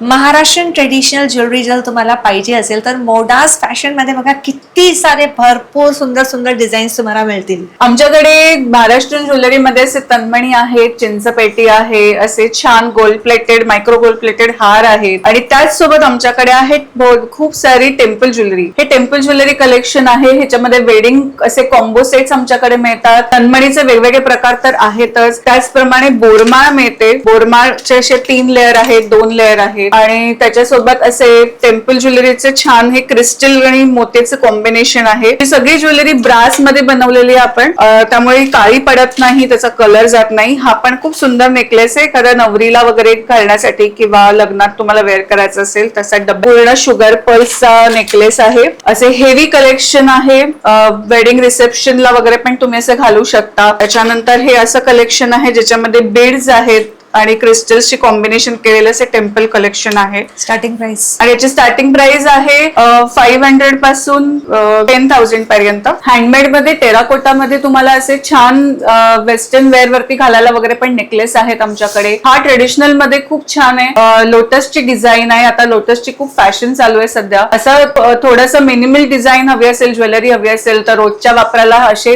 Maharashtrian traditional jewellery जर तुम्हाला पाहिजे असेल तर मोडास फॅशन मध्ये बघा किती सारे भरपूर सुंदर सुंदर डिझाईन्स तुम्हाला मिळतील. आमच्याकडे महाराष्ट्रीयन ज्वेलरी मध्ये असे तन्मणी आहेत, चिंचपेटी आहे, असे छान gold plated micro gold plated हार आहेत आणि त्याच सोबत आमच्याकडे आहेत खूप सारी टेम्पल ज्वेलरी. हे टेम्पल ज्वेलरी कलेक्शन आहे. ह्याच्यामध्ये वेडिंग असे कॉम्बो सेट्स आमच्याकडे मिळतात. तन्मणीचे वेगवेगळे प्रकार तर आहेतच, त्याचप्रमाणे बोरमाळ मिळते. बोरमाळचे असे 3 लेअर आहेत, 2 लेअर आहेत आणि त्याच्यासोबत असे टेम्पल ज्वेलरीचे छान हे क्रिस्टल आणि मोत्याचे कॉम्बिनेशन आहे. ही सगळी ज्वेलरी ब्रास मध्ये बनवलेली आहे आपण, त्यामुळे काळी पडत नाही, त्याचा कलर जात नाही. हा पण खूप सुंदर नेकलेस आहे, एखाद्या नवरीला वगैरे घालण्यासाठी किंवा लग्नात तुम्हाला वेअर करायचं असेल तसा पूर्ण शुगर पर्सचा नेकलेस आहे. असे हेवी कलेक्शन आहे, वेडिंग रिसेप्शनला वगैरे पण तुम्ही असं घालू शकता. त्याच्यानंतर हे असं कलेक्शन आहे ज्याच्यामध्ये बीड्स आहेत आणि क्रिस्टल्सची कॉम्बिनेशन केलेलं असे टेम्पल कलेक्शन आहे. स्टार्टिंग प्राइस आणि याची स्टार्टिंग प्राइस आहे 500 पासून 10,000 पर्यंत. हँडमेड मध्ये टेराकोटा मध्ये तुम्हाला असे छान वेस्टर्न वेअर वरती घालायला वगैरे पण नेकलेस आहेत आमच्याकडे. हा ट्रेडिशनल मध्ये खूप छान आहे, लोटसची डिझाईन आहे. आता लोटसची खूप फॅशन चालू आहे सध्या. असं थोडंसं मिनिमल डिझाईन हवी असेल, ज्वेलरी हवी असेल तर रोजच्या वापराला असे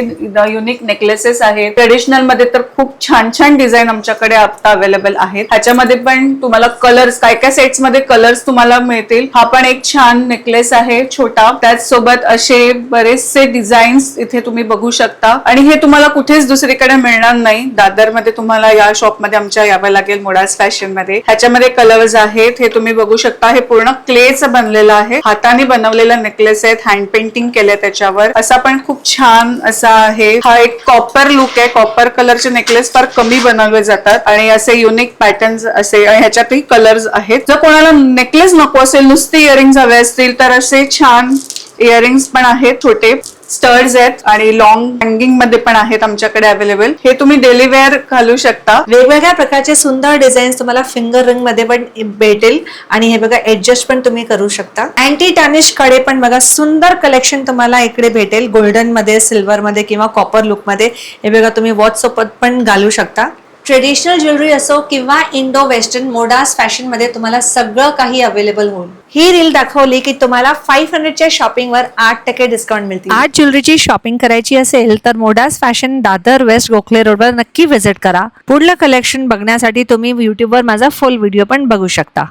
युनिक नेकलेसेस आहेत. ट्रेडिशनल मध्ये तर खूप छान छान डिझाईन आमच्याकडे आता अवेलेबल आहेत. ह्याच्यामध्ये पण तुम्हाला कलर्स काय काय सेट्स मध्ये कलर्स तुम्हाला मिळतील. हा पण एक छान नेकलेस आहे छोटा, त्याच सोबत असे बरेचसे डिझाईन्स इथे तुम्ही बघू शकता आणि हे तुम्हाला कुठेच दुसरीकडे मिळणार नाही. दादर मध्ये तुम्हाला या शॉप मध्ये आमच्या यावं लागेल, मोडास फॅशन मध्ये. ह्याच्यामध्ये कलर्स आहेत, हे तुम्ही बघू शकता. हे पूर्ण क्लेचं बनलेलं आहे, हाताने बनवलेला नेकलेस आहेत, हँड पेंटिंग केलंय त्याच्यावर. असा पण खूप छान असा आहे. हा एक कॉपर लुक आहे. कॉपर कलरचे नेकलेस फार कमी बनवले जातात आणि असे युनिक पॅटर्न्स असे, ह्याच्यातही कलर्स आहेत. जर कोणाला नेकलेस नको असेल, नुसते इयरिंग्स हवे असतील तर असे छान इयरिंग्स पण आहेत. छोटे स्टर्स आहेत आणि लॉंग हँगिंग मध्ये पण आहेत आमच्याकडे अवेलेबल. हे तुम्ही डेली वेअर घालू शकता. वेगवेगळ्या प्रकारचे सुंदर डिझाईन्स तुम्हाला फिंगर रिंग मध्ये पण भेटेल आणि हे बघा ऍडजस्ट पण तुम्ही करू शकता. अँटी टॅनिश कडे पण बघा सुंदर कलेक्शन तुम्हाला इकडे भेटेल, गोल्डन मध्ये, सिल्वर मध्ये किंवा कॉपर लुक मध्ये. हे बघा तुम्ही वॉच सोबत पण घालू शकता. ट्रेडिशनल ज्वेलरी असो किंवा इंडो वेस्टर्न, मोडास फॅशन मध्ये तुम्हाला सगळं काही अवेलेबल होईल. ही रील दाखवली की तुम्हाला 500च्या शॉपिंगवर 8% डिस्काउंट मिळतील. आर्ट ज्वेलरीची शॉपिंग करायची असेल तर मोडास फॅशन दादर वेस्ट गोखले रोडवर नक्की व्हिजिट करा. पुढलं कलेक्शन बघण्यासाठी तुम्ही युट्यूबवर माझा फुल व्हिडिओ पण बघू शकता.